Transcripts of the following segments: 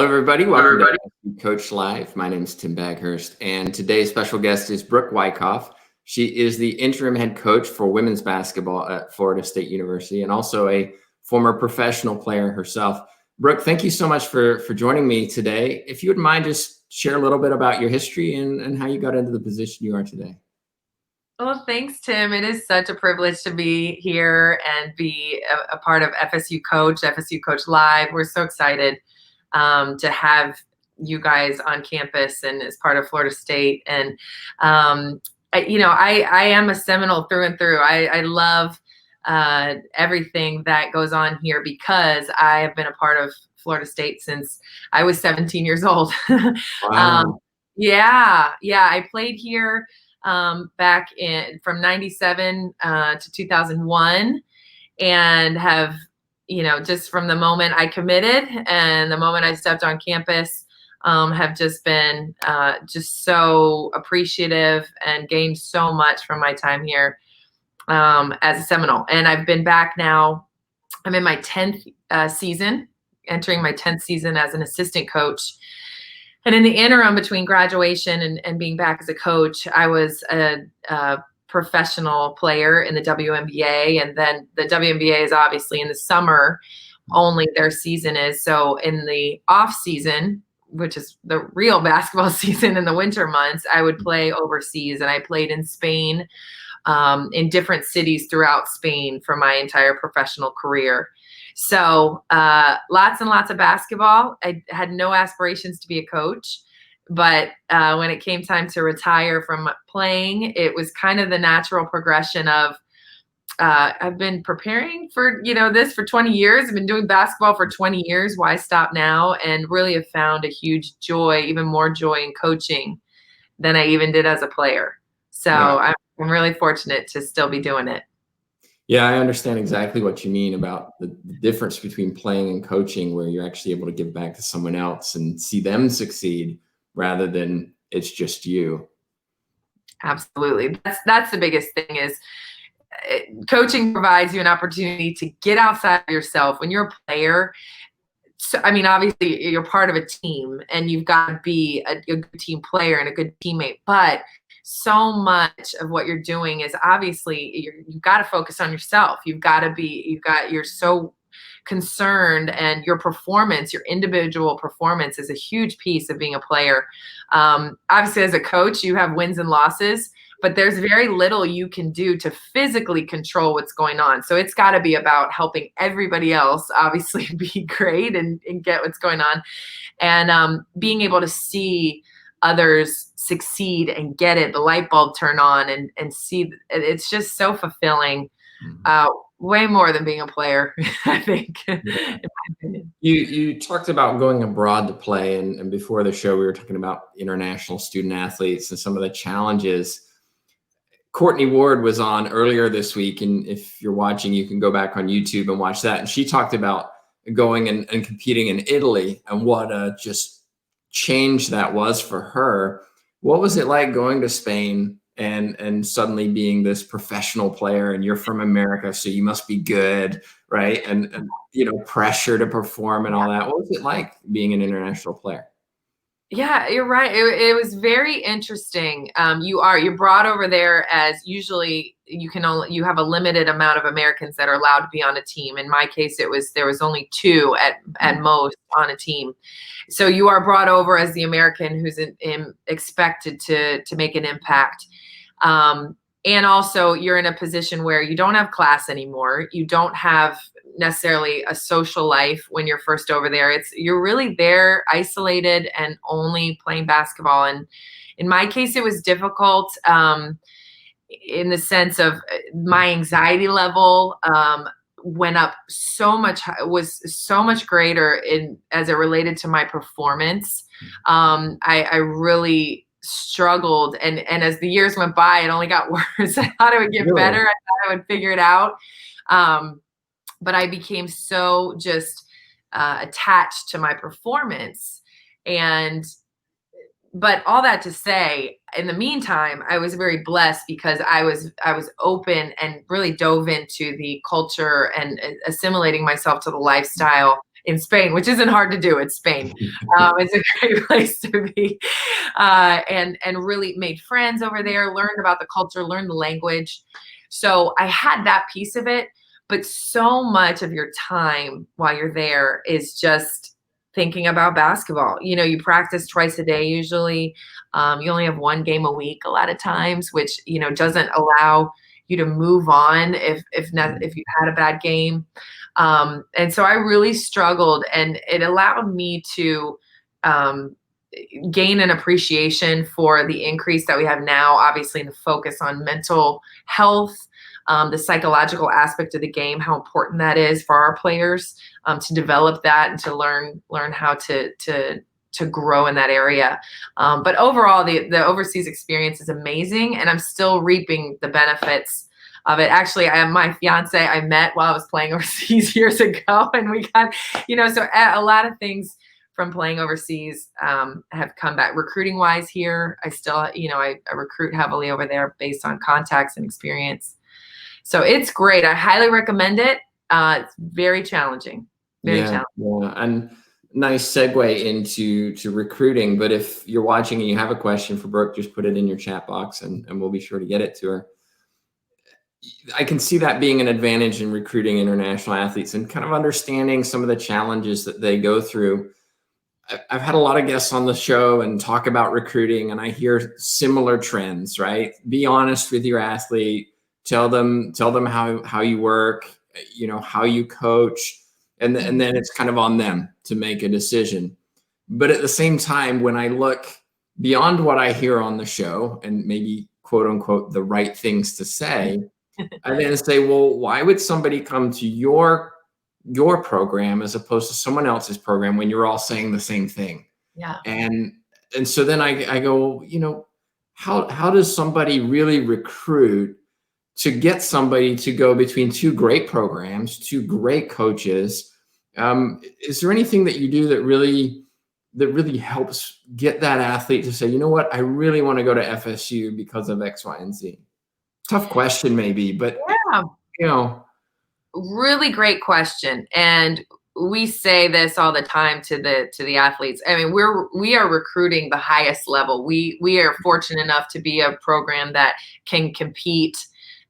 Hello, everybody. Welcome to Coach Live. My name is Tim Baghurst, and today's special guest is Brooke Wyckoff. She is the interim head coach for women's basketball at Florida State University and also a former professional player herself. Brooke, thank you so much for joining me today. If you wouldn't mind, just share a little bit about your history and how you got into the position you are today. Well, thanks, Tim. It is such a privilege to be here and be a part of FSU Coach Live. We're so excited to have you guys on campus and as part of Florida State. And, I am a Seminole through and through. I love everything that goes on here because I have been a part of Florida State since I was 17 years old. Wow. I played here back from 97 to 2001 and have, just from the moment I committed and the moment I stepped on campus, have just been just so appreciative and gained so much from my time here as a Seminole. And I've been back now. I'm in my 10th season, entering my 10th season as an assistant coach. And in the interim between graduation and being back as a coach, I was a professional player in the WNBA. And then the WNBA is obviously in the summer only their season is. So in the off season, which is the real basketball season in the winter months, I would play overseas. And I played in Spain, in different cities throughout Spain for my entire professional career. So lots and lots of basketball. I had no aspirations to be a coach, but when it came time to retire from playing, it was kind of the natural progression of I've been preparing for, this for 20 years. I've been doing basketball for 20 years. Why stop now? And really have found a huge joy, even more joy in coaching than I even did as a player. So Yeah. I'm really fortunate to still be doing it. Yeah, I understand exactly what you mean about the difference between playing and coaching, where you're actually able to give back to someone else and see them succeed rather than it's just you. Absolutely. That's the biggest thing is coaching provides you an opportunity to get outside of yourself. When you're a player, so, obviously you're part of a team and you've got to be a good team player and a good teammate, but so much of what you're doing is obviously you've got to focus on yourself. You're so concerned, and your performance, your individual performance is a huge piece of being a player. Obviously as a coach, you have wins and losses, but there's very little you can do to physically control what's going on. So it's got to be about helping everybody else obviously be great and get what's going on. And being able to see others succeed and get it, the light bulb turn on and see, it's just so fulfilling. Way more than being a player, I think. Yeah. In my opinion. You talked about going abroad to play, and before the show we were talking about international student athletes and some of the challenges. Courtney Ward was on earlier this week, and if you're watching, you can go back on YouTube and watch that. And she talked about going and competing in Italy and what just change that was for her. What was it like going to Spain and suddenly being this professional player, and you're from America, so you must be good, right? And pressure to perform and all that. What was it like being an international player? Yeah, you're right. It was very interesting. You're brought over there as usually you have a limited amount of Americans that are allowed to be on a team. In my case, there was only two at most on a team. So you are brought over as the American who's expected to make an impact. And also you're in a position where you don't have class anymore. You don't have necessarily a social life when you're first over there. You're really there isolated and only playing basketball. And in my case, it was difficult in the sense of my anxiety level went up was so much greater as it related to my performance. I really struggled, and as the years went by, it only got worse. I thought it would get better. I thought I would figure it out. But I became so just attached to my performance. But all that to say, in the meantime, I was very blessed because I was open and really dove into the culture and assimilating myself to the lifestyle in Spain, which isn't hard to do. It's Spain. It's a great place to be, and really made friends over there, learned about the culture, learned the language. So I had that piece of it, but so much of your time while you're there is just thinking about basketball. You practice twice a day usually. You only have one game a week a lot of times, which doesn't allow you to move on if you had a bad game. And so I really struggled, and it allowed me to gain an appreciation for the increase that we have now, obviously, in the focus on mental health, the psychological aspect of the game, how important that is for our players, to develop that and to learn how to grow in that area. But overall, the overseas experience is amazing, and I'm still reaping the benefits of it. Actually, my fiance I met while I was playing overseas years ago, and we got, so a lot of things from playing overseas have come back. Recruiting wise here, I still, I recruit heavily over there based on contacts and experience. So it's great. I highly recommend it. It's very challenging. Very challenging. Yeah. And nice segue into recruiting. But if you're watching and you have a question for Brooke, just put it in your chat box and we'll be sure to get it to her. I can see that being an advantage in recruiting international athletes and kind of understanding some of the challenges that they go through. I've had a lot of guests on the show and talk about recruiting, and I hear similar trends, right? Be honest with your athlete. Tell them how you work, how you coach, and then it's kind of on them to make a decision. But at the same time, when I look beyond what I hear on the show and maybe quote unquote the right things to say, I then say, well, why would somebody come to your program as opposed to someone else's program when you're all saying the same thing? Yeah. And so then I go, how does somebody really recruit to get somebody to go between two great programs, two great coaches? Is there anything that you do that really helps get that athlete to say, you know what, I really want to go to FSU because of X, Y, and Z? Tough question maybe, but really great question. And we say this all the time to the athletes. I mean, we are recruiting the highest level. We are fortunate enough to be a program that can compete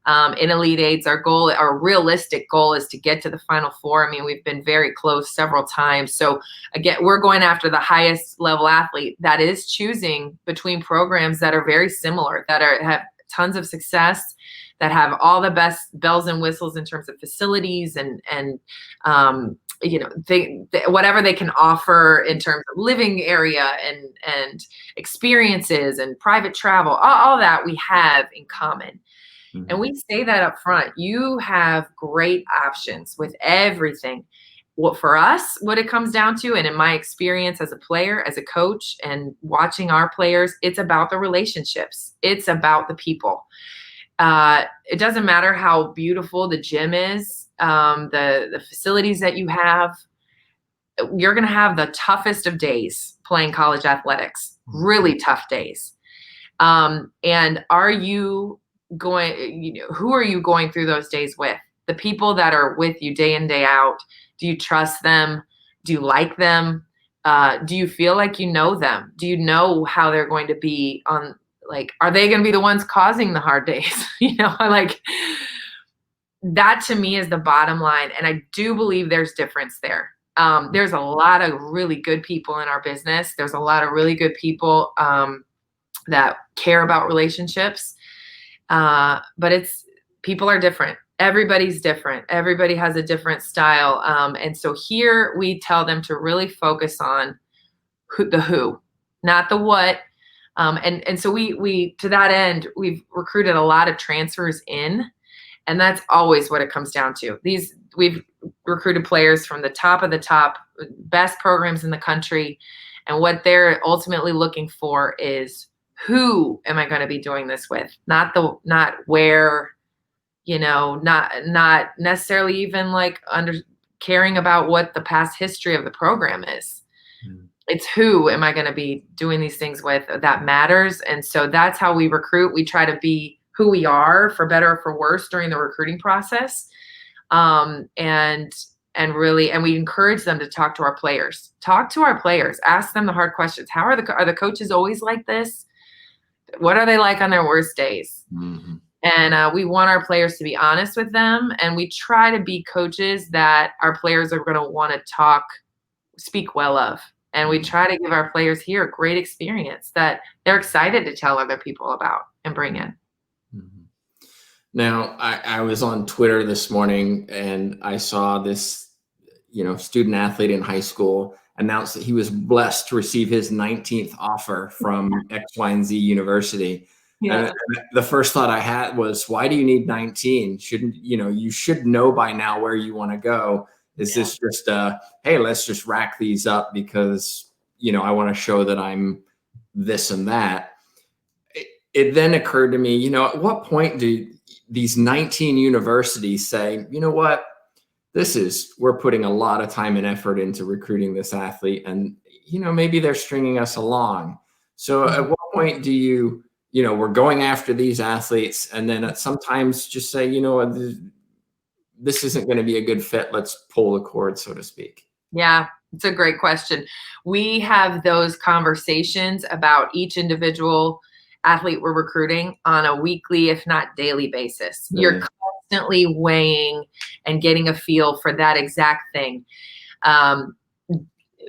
in Elite Eights. Our realistic goal is to get to the Final Four. I mean, we've been very close several times. So again, we're going after the highest level athlete that is choosing between programs that are very similar, that have tons of success, that have all the best bells and whistles in terms of facilities and whatever they can offer in terms of living area and experiences and private travel, all that we have in common. Mm-hmm. And we say that up front. You have great options with everything. What for us, what it comes down to, and in my experience as a player, as a coach, and watching our players, it's about the relationships. It's about the people. It doesn't matter how beautiful the gym is, the facilities that you have. You're going to have the toughest of days playing college athletics, really tough days. And are you going, who are you going through those days with? The people that are with you day in, day out. Do you trust them? Do you like them? Do you feel like you know them? Do you know how they're going to be on, like, are they going to be the ones causing the hard days? Like that to me is the bottom line. And I do believe there's difference there. There's a lot of really good people in our business. There's a lot of really good people that care about relationships. But people are different. Everybody's different. Everybody has a different style. And so here we tell them to really focus on the who, not the what. And so we to that end, we've recruited a lot of transfers in, and that's always what it comes down to. We've recruited players from the top of the top, best programs in the country. And what they're ultimately looking for is, who am I going to be doing this with? Not where, not necessarily even like caring about what the past history of the program is. Mm. It's who am I going to be doing these things with that matters. And so that's how we recruit. We try to be who we are, for better or for worse, during the recruiting process. And and we encourage them to talk to our players. Talk to our players. Ask them the hard questions. How are the coaches always like this? What are they like on their worst days? Mm-hmm. And we want our players to be honest with them, and we try to be coaches that our players are going to want to speak well of. And we try to give our players here a great experience that they're excited to tell other people about and bring in. Mm-hmm. Now, I was on Twitter this morning and I saw this, student athlete in high school announce that he was blessed to receive his 19th offer from X, Y, and Z university. Yeah. And the first thought I had was, why do you need 19? You should know by now where you want to go. Is this just hey, let's just rack these up because, I want to show that I'm this and that. It then occurred to me, at what point do these 19 universities say, you know what, we're putting a lot of time and effort into recruiting this athlete, and, maybe they're stringing us along. So at what point do we're going after these athletes, and then sometimes just say, this isn't going to be a good fit. Let's pull the cord, so to speak. Yeah, it's a great question. We have those conversations about each individual athlete we're recruiting on a weekly, if not daily basis. Really? You're constantly weighing and getting a feel for that exact thing.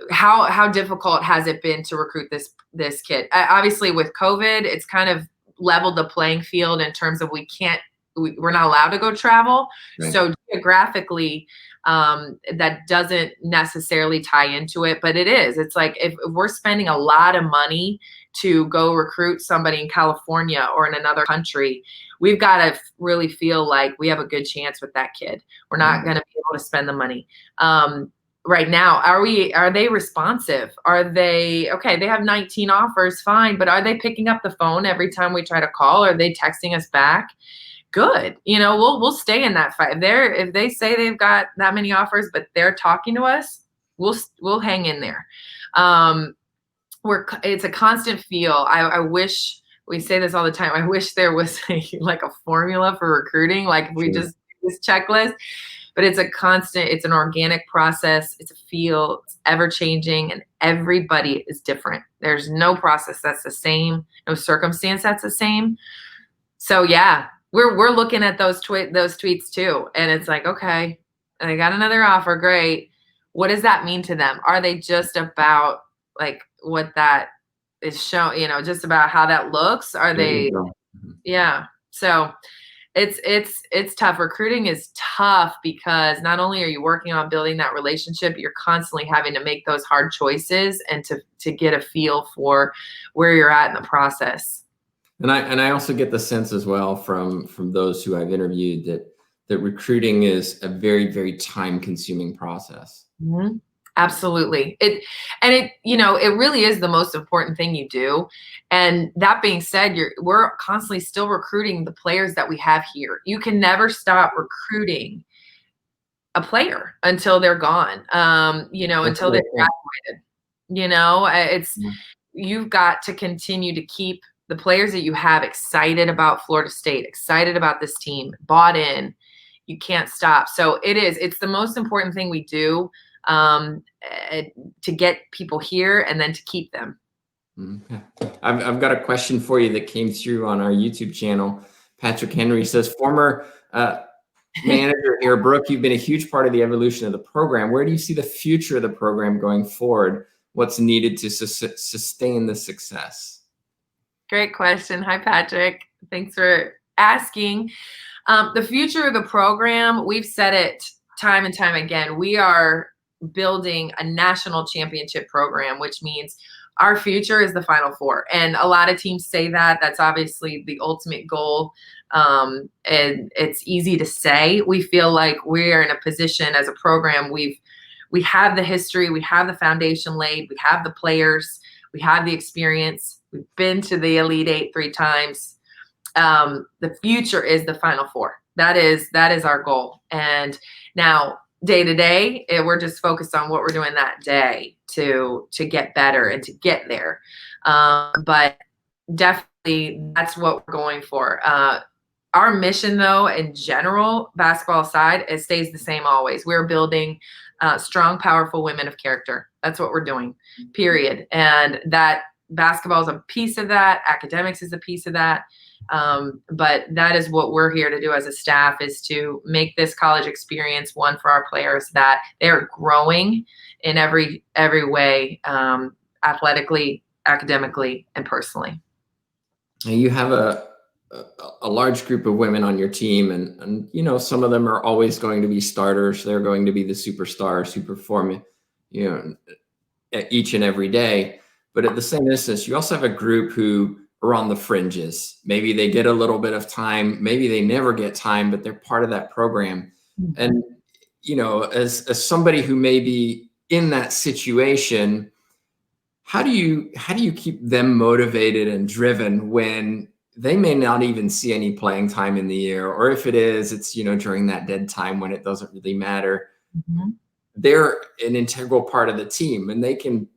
How difficult has it been to recruit this kid? Obviously, with COVID, it's kind of leveled the playing field in terms of we're not allowed to go travel. Right. So geographically, that doesn't necessarily tie into it, but it is. It's like if we're spending a lot of money to go recruit somebody in California or in another country, we've got to really feel like we have a good chance with that kid. We're not going to be able to spend the money. Right now, are they responsive? Are they okay? They have 19 offers, fine, but are they picking up the phone every time we try to call? Are they texting us back? Good. We'll stay in that fight. If they say they've got that many offers, but they're talking to us, we'll hang in there. It's a constant feel. I wish, we say this all the time, I wish there was a formula for recruiting, we just do this checklist, but it's an organic process. It's a feel, it's ever changing, and everybody is different. There's no process that's the same, no circumstance that's the same. So yeah, we're looking at those tweets too, and it's like, okay, I got another offer, great. What does that mean to them? Are they just about what that is showing, just about how that looks? Are they? Yeah. So it's tough. Recruiting is tough because not only are you working on building that relationship, you're constantly having to make those hard choices and to get a feel for where you're at in the process. And I also get the sense as well from those who I've interviewed that recruiting is a very, very time consuming process. Mm-hmm. Absolutely. It really is the most important thing you do. And that being said, we're constantly still recruiting the players that we have here. You can never stop recruiting a player until they're gone. Until they're graduated. You've got to continue to keep the players that you have excited about Florida State, excited about this team, bought in. You can't stop. So it's the most important thing we do. To get people here and then to keep them. Okay. I've got a question for you that came through on our YouTube channel. Patrick Henry says, former manager here, Brooke, you've been a huge part of the evolution of the program. Where do you see the future of the program going forward? What's needed to sustain the success? Great question. Hi, Patrick. Thanks for asking. The future of the program, we've said it time and time again. We are building a national championship program, which means our future is the Final Four. And a lot of teams say that. That's obviously the ultimate goal. And it's easy to say. We feel like we're in a position as a program. We have the history, we have the foundation laid, we have the players, we have the experience. We've been to the Elite Eight 3 times. The future is the Final Four. That is our goal. And now, day to day, we're just focused on what we're doing that day to get better and to get there. But definitely that's what we're going for. Our mission, though, in general, basketball aside, it stays the same always. We're building strong, powerful women of character. That's what we're doing, period. And that basketball is a piece of that. Academics is a piece of that. But that is what we're here to do as a staff, is to make this college experience one for our players, that they're growing in every way, athletically, academically, and personally. You have a large group of women on your team, and you know, some of them are always going to be starters. They're going to be the superstars who perform, you know, each and every day. But at the same instance, you also have a group who are on the fringes. Maybe they get a little bit of time, maybe they never get time, but they're part of that program. And you know, as somebody who may be in that situation, how do you keep them motivated and driven when they may not even see any playing time in the year, or if it is, it's, you know, during that dead time when it doesn't really matter. They're an integral part of the team, and they can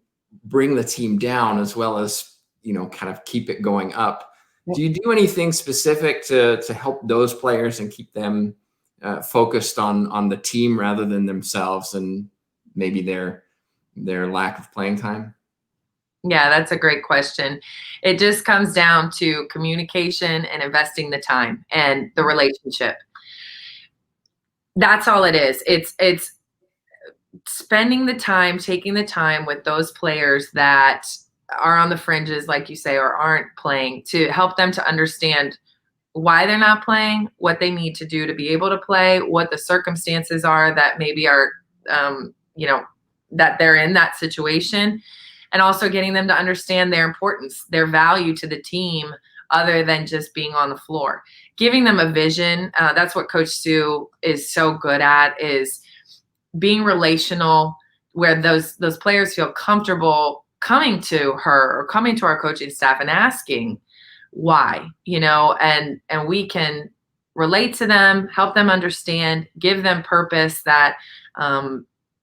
bring the team down as well as, you know, kind of keep it going up. Do you do anything specific to help those players and keep them focused on the team rather than themselves and maybe their lack of playing time? Yeah, that's a great question. It just comes down to communication and investing the time and the relationship. That's all it is. It's spending the time, taking the time with those players that are on the fringes, like you say, or aren't playing, to help them to understand why they're not playing, what they need to do to be able to play, what the circumstances are that maybe are, you know, that they're in that situation. And also getting them to understand their importance, their value to the team, other than just being on the floor. Giving them a vision. That's what Coach Sue is so good at, is being relational, where those players feel comfortable coming to her or coming to our coaching staff and asking why, you know, and we can relate to them, help them understand, give them purpose that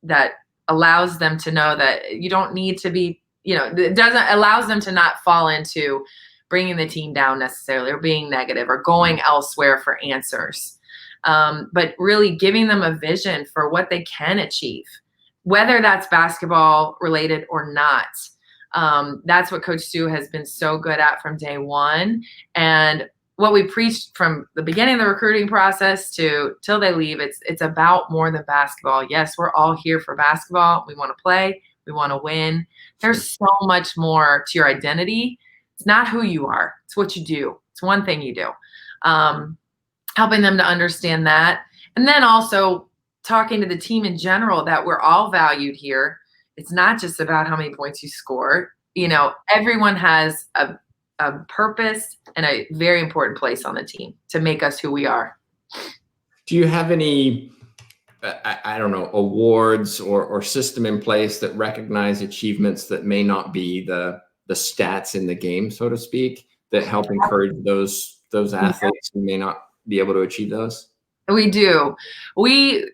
that allows them to know that you don't need to be, you know, it doesn't, allows them to not fall into bringing the team down necessarily, or being negative, or going elsewhere for answers. But really giving them a vision for what they can achieve, whether that's basketball related or not. That's what Coach Sue has been so good at from day one. And what we preached from the beginning of the recruiting process to till they leave, it's about more than basketball. Yes, we're all here for basketball. We want to play. We want to win. There's so much more to your identity. It's not who you are. It's what you do. It's one thing you do. Helping them to understand that. And then also talking to the team in general, that we're all valued here. It's not just about how many points you score. You know, everyone has a purpose and a very important place on the team to make us who we are. Do you have any, I don't know, awards or system in place that recognize achievements that may not be the stats in the game, so to speak, that help encourage those athletes who may not be able to achieve those? We do. We,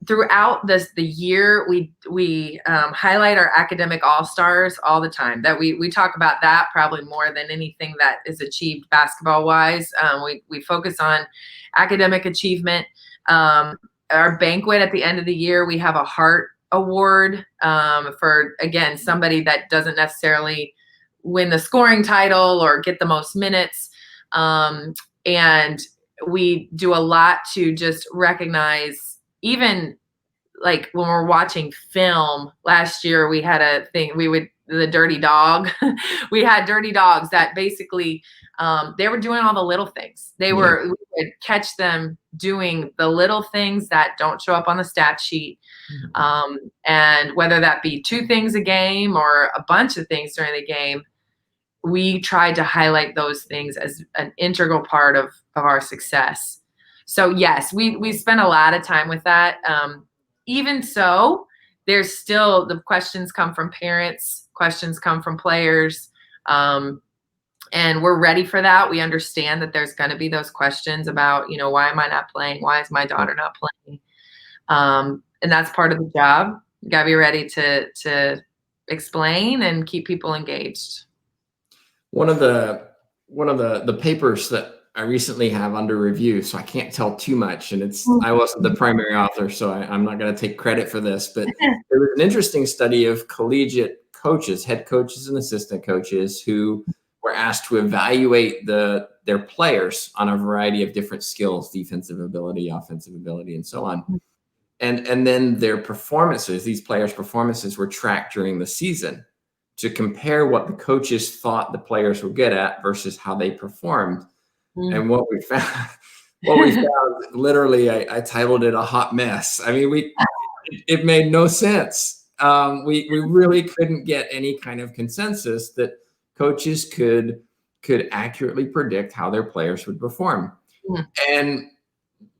throughout the year, we highlight our academic all-stars all the time. That we talk about that probably more than anything that is achieved basketball-wise. We focus on academic achievement. Our banquet at the end of the year, we have a heart award for, again, somebody that doesn't necessarily win the scoring title or get the most minutes. And we do a lot to just recognize, even like when we're watching film. Last year we had a thing, the dirty dog. We had dirty dogs that basically they were doing all the little things. We would catch them doing the little things that don't show up on the stat sheet. And whether that be 2 things a game or a bunch of things during the game, we tried to highlight those things as an integral part of our success. So yes, we spend a lot of time with that. Even so, there's still, the questions come from parents, questions come from players. And we're ready for that. We understand that there's going to be those questions about, you know, why am I not playing? Why is my daughter not playing? And that's part of the job. You got to be ready to explain and keep people engaged. One of the papers that I recently have under review, so I can't tell too much. And I wasn't the primary author, so I'm not going to take credit for this. But there was an interesting study of collegiate coaches, head coaches and assistant coaches, who were asked to evaluate their players on a variety of different skills, defensive ability, offensive ability, and so on. And then their performances, these players' performances, were tracked during the season to compare what the coaches thought the players were good at versus how they performed. And what we found, literally, I titled it a hot mess. I mean, it made no sense. We really couldn't get any kind of consensus that coaches could accurately predict how their players would perform. And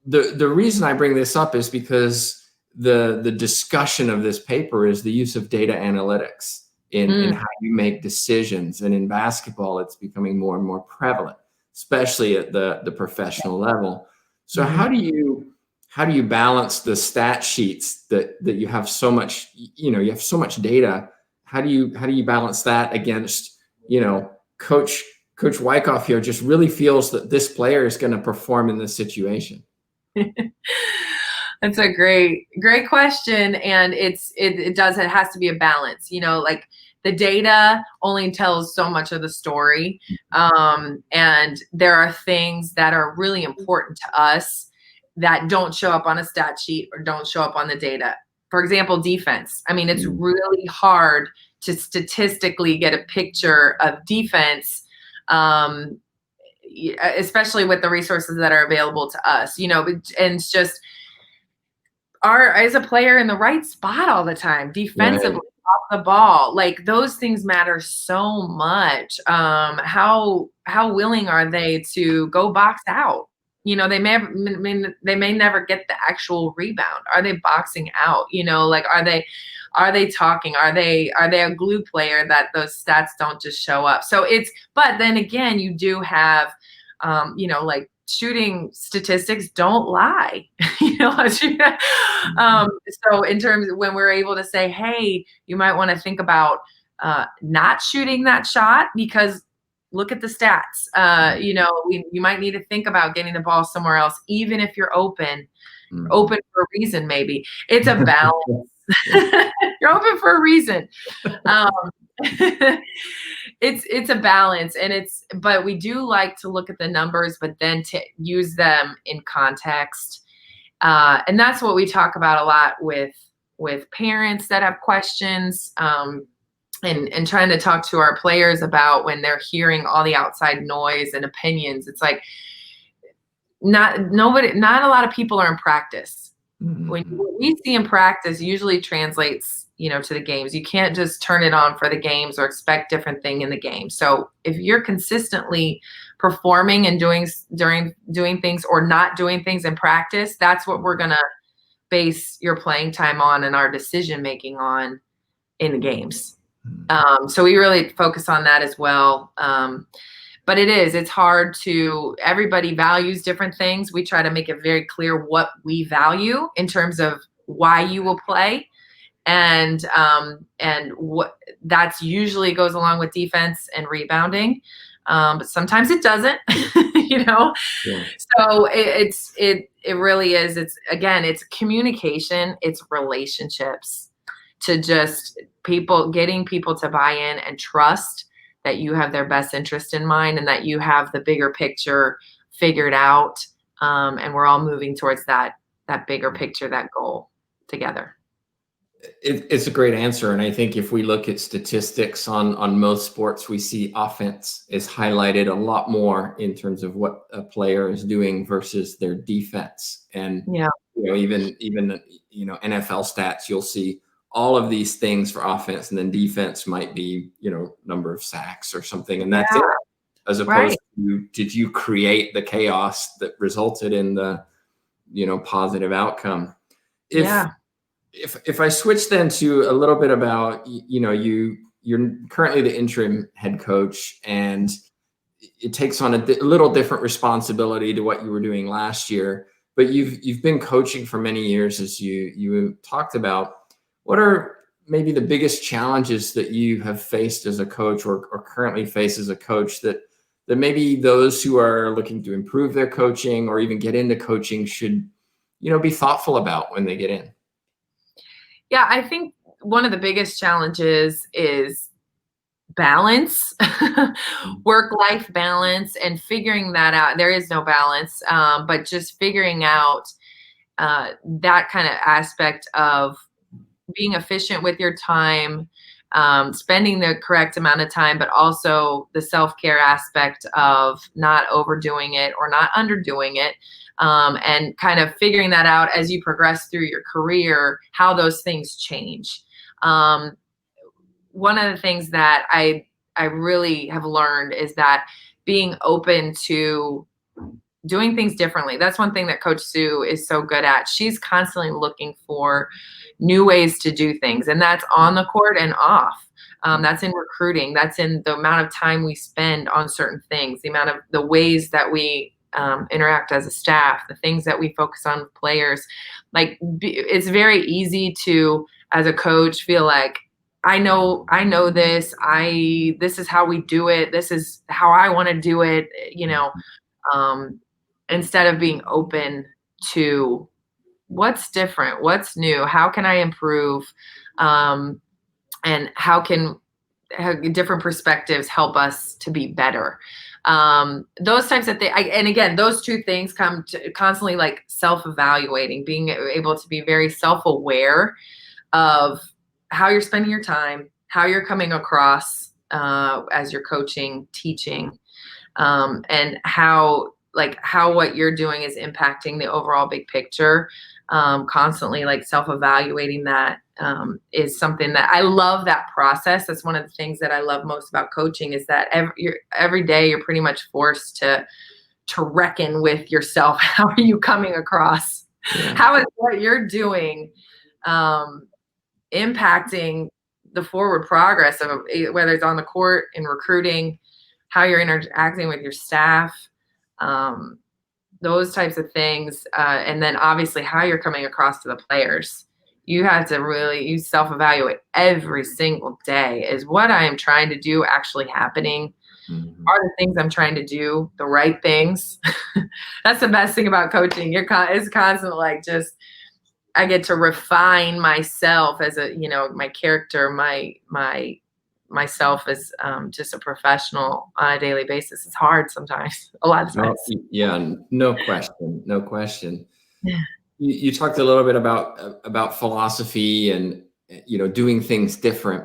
the reason I bring this up is because the discussion of this paper is the use of data analytics in how you make decisions. And in basketball, it's becoming more and more prevalent, especially at the professional level. So how do you balance the stat sheets that you have so much, you have so much data? How do you balance that against, Coach Wyckoff here just really feels that this player is going to perform in this situation? That's a great question. And it has to be a balance, like the data only tells so much of the story. And there are things that are really important to us that don't show up on a stat sheet or don't show up on the data. For example, defense. I mean, it's really hard to statistically get a picture of defense, especially with the resources that are available to us, and it's just as a player in the right spot all the time, defensively, off the ball, like those things matter so much. How willing are they to go box out? They may never get the actual rebound. Are they boxing out? Like, are they talking? Are they a glue player that those stats don't just show up? So but then again, you do have, like shooting statistics don't lie, so in terms of when we're able to say, hey, you might want to think about not shooting that shot because look at the stats. You might need to think about getting the ball somewhere else, even if you're open for a reason. Maybe it's a balance. You're open for a reason. It's a balance, but we do like to look at the numbers, but then to use them in context. And that's what we talk about a lot with parents that have questions, and trying to talk to our players about when they're hearing all the outside noise and opinions. It's like not a lot of people are in practice. What we see in practice usually translates, to the games. You can't just turn it on for the games or expect different thing in the game. So if you're consistently performing and doing things or not doing things in practice, that's what we're going to base your playing time on and our decision making on in the games. So we really focus on that as well. But it's hard everybody values different things. We try to make it very clear what we value in terms of why you will play. And what that's usually goes along with defense and rebounding. But sometimes it doesn't, Yeah. So it really is. It's communication, it's relationships, to just getting people to buy in and trust that you have their best interest in mind and that you have the bigger picture figured out. And we're all moving towards that bigger picture, that goal together. It's a great answer. And I think if we look at statistics on most sports, we see offense is highlighted a lot more in terms of what a player is doing versus their defense. And even NFL stats, you'll see all of these things for offense, and then defense might be, number of sacks or something. And that's it. As opposed to, did you create the chaos that resulted in the, positive outcome? If I switch then to a little bit about, you're currently the interim head coach, and it takes on a little different responsibility to what you were doing last year, but you've been coaching for many years, as you talked about. What are maybe the biggest challenges that you have faced as a coach or currently face as a coach that that maybe those who are looking to improve their coaching or even get into coaching should, be thoughtful about when they get in? Yeah, I think one of the biggest challenges is balance, work-life balance, and figuring that out. There is no balance, but just figuring out that kind of aspect of being efficient with your time, spending the correct amount of time, but also the self-care aspect of not overdoing it or not underdoing it. And kind of figuring that out as you progress through your career, how those things change. Um, One of the things that I really have learned is that being open to doing things differently. That's one thing that Coach Sue is so good at. She's constantly looking for new ways to do things, and that's on the court and off. That's in recruiting. That's in the amount of time we spend on certain things, the ways that we interact as a staff, the things that we focus on with players. It's very easy to, as a coach, feel like I know this. This is how we do it. This is how I want to do it. Um, Instead of being open to what's different, what's new, how can I improve, and how different perspectives help us to be better. Those types of things. And again, those two things come to constantly like self-evaluating, being able to be very self-aware of how you're spending your time, how you're coming across as you're coaching, teaching, and how what you're doing is impacting the overall big picture. Constantly like self-evaluating that is something that I love, that process. That's one of the things that I love most about coaching, is that every day you're pretty much forced to reckon with yourself. How are you coming across? Yeah. How is what you're doing impacting the forward progress of whether it's on the court, in recruiting, how you're interacting with your staff, those types of things. And then obviously how you're coming across to the players. You have to really self-evaluate every single day. Is what I am trying to do actually happening? Mm-hmm. Are the things I'm trying to do the right things? That's the best thing about coaching. It's constant, like, just I get to refine myself as my character, myself as just a professional on a daily basis. It's hard sometimes, a lot of times. Yeah, no question, no question. Yeah. You talked a little bit about philosophy and doing things different,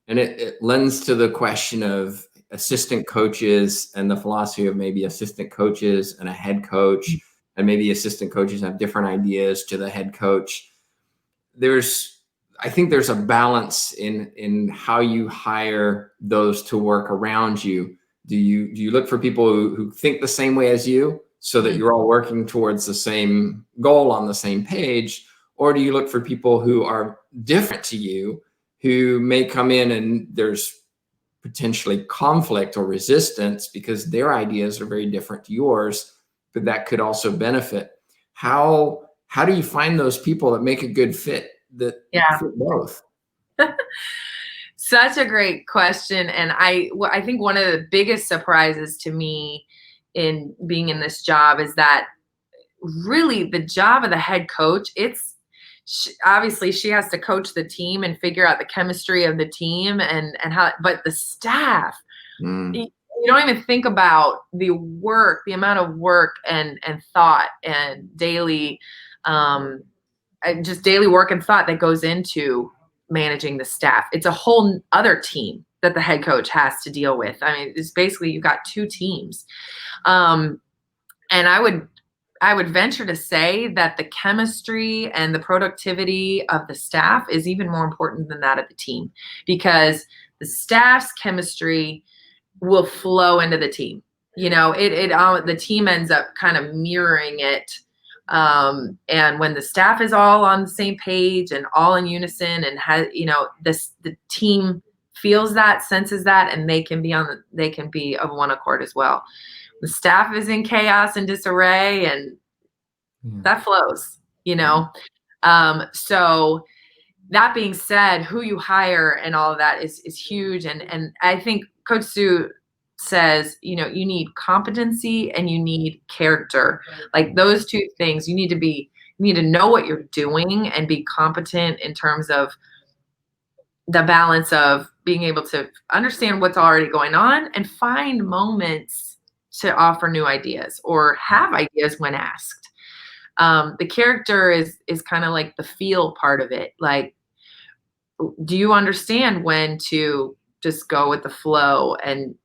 and it lends to the question of assistant coaches and the philosophy of maybe assistant coaches and a head coach, and maybe assistant coaches have different ideas to the head coach. I think there's a balance in how you hire those to work around you. Do you look for people who think the same way as you, so that you're all working towards the same goal on the same page? Or do you look for people who are different to you, who may come in and there's potentially conflict or resistance because their ideas are very different to yours, but that could also benefit? How do you find those people that make a good fit, that fit both? Such a great question. And I think one of the biggest surprises to me in being in this job is that really the job of the head coach, obviously she has to coach the team and figure out the chemistry of the team and how, but the staff, you don't even think about the amount of work and thought and daily, just daily work and thought that goes into managing the staff. It's a whole other team that the head coach has to deal with. I mean, it's basically, you've got two teams. And I would venture to say that the chemistry and the productivity of the staff is even more important than that of the team, because the staff's chemistry will flow into the team. The team ends up kind of mirroring it. And when the staff is all on the same page and all in unison and the team feels that, senses that, and they can be of one accord as well. The staff is in chaos and disarray, and that flows, So that being said, who you hire and all of that is huge. And I think Coach Sue says, you need competency and you need character. Like those two things, you need to know what you're doing and be competent in terms of the balance of being able to understand what's already going on and find moments to offer new ideas or have ideas when asked. The character is kind of like the feel part of it. Like, do you understand when to just go with the flow and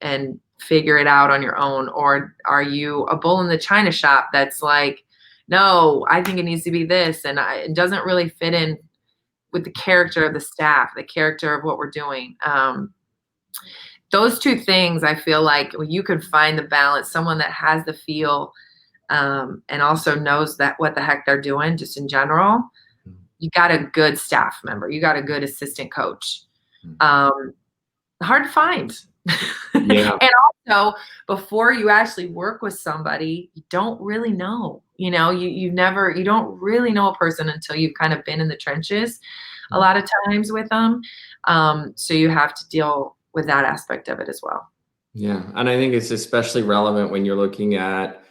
figure it out on your own? Or are you a bull in the china shop that's like, no, I think it needs to be this, and it doesn't really fit in with the character of the staff, the character of what we're doing. Those two things, I feel like you could find the balance, someone that has the feel and also knows that what the heck they're doing just in general. You got a good staff member. You got a good assistant coach. Hard to find. Yeah. And also, before you actually work with somebody, you don't really know. You don't really know a person until you've kind of been in the trenches a lot of times with them. So you have to deal with that aspect of it as well. Yeah. And I think it's especially relevant when you're looking at,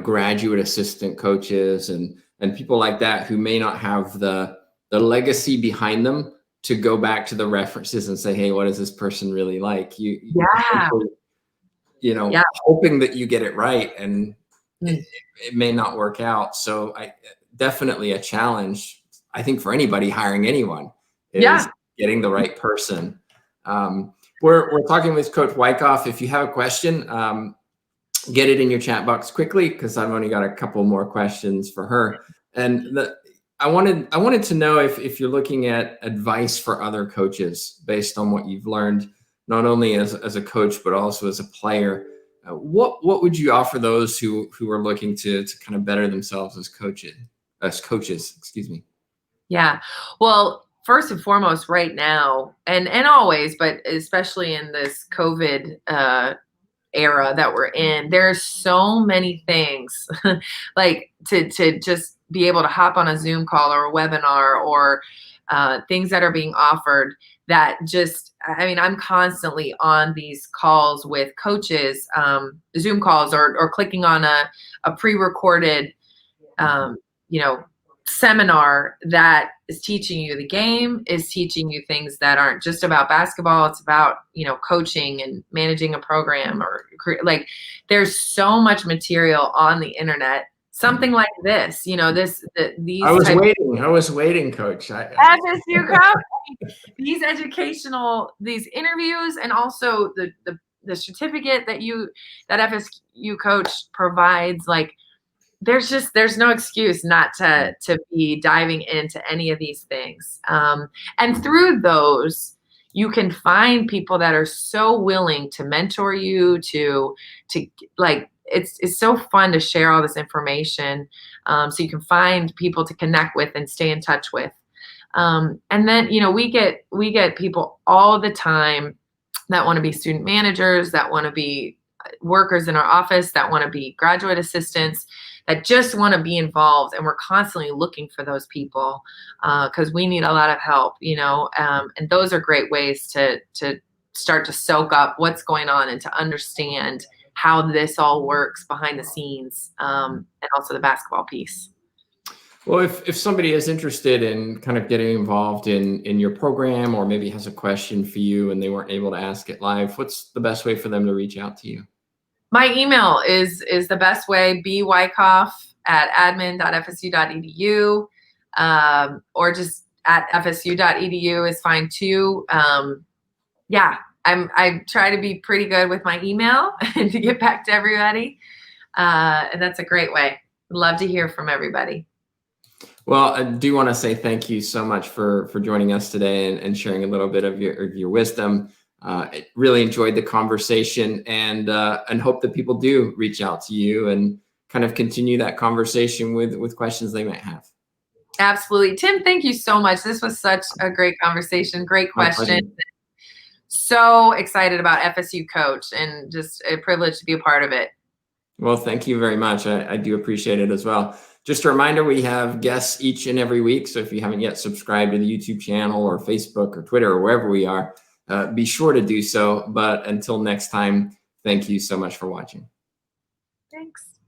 graduate assistant coaches and people like that who may not have the legacy behind them to go back to the references and say, hey, what is this person really like? Yeah. Hoping that you get it right, and it may not work out. So definitely a challenge, I think, for anybody hiring anyone is getting the right person. We're talking with Coach Wyckoff. If you have a question, get it in your chat box quickly, because I've only got a couple more questions for her. And I wanted to know if you're looking at advice for other coaches based on what you've learned, not only as a coach, but also as a player. What would you offer those who are looking to kind of better themselves as coaches, excuse me? Yeah. Well, first and foremost, right now, and always, but especially in this COVID era that we're in, there's so many things like to just be able to hop on a Zoom call or a webinar or things that are being offered that I'm constantly on these calls with coaches, Zoom calls or clicking on a pre-recorded, seminar that is teaching you the game, is teaching you things that aren't just about basketball. It's about, coaching and managing a program, or there's so much material on the internet. Something like this, these. I was waiting, Coach. FSU coach, these these interviews, and also the certificate that FSU coach provides. Like, there's no excuse not to be diving into any of these things. And through those, you can find people that are so willing to mentor you, to it's so fun to share all this information. So you can find people to connect with and stay in touch with. And then, we get people all the time that want to be student managers, that want to be workers in our office, that want to be graduate assistants, that just want to be involved. And we're constantly looking for those people because we need a lot of help, and those are great ways to start to soak up what's going on and to understand how this all works behind the scenes, and also the basketball piece. Well, if somebody is interested in kind of getting involved in your program, or maybe has a question for you and they weren't able to ask it live, what's the best way for them to reach out to you? My email is the best way, bwyckoff@admin.fsu.edu, or just at fsu.edu is fine too. I try to be pretty good with my email and to get back to everybody. And that's a great way. Love to hear from everybody. Well, I do want to say thank you so much for joining us today and sharing a little bit of your wisdom. I really enjoyed the conversation, and hope that people do reach out to you and kind of continue that conversation with questions they might have. Absolutely. Tim, thank you so much. This was such a great conversation. Great question. So excited about FSU Coach, and just a privilege to be a part of it. Well, thank you very much. I do appreciate it as well. Just a reminder, we have guests each and every week. So if you haven't yet subscribed to the YouTube channel or Facebook or Twitter or wherever we are, be sure to do so. But until next time, Thank you so much for watching. Thanks.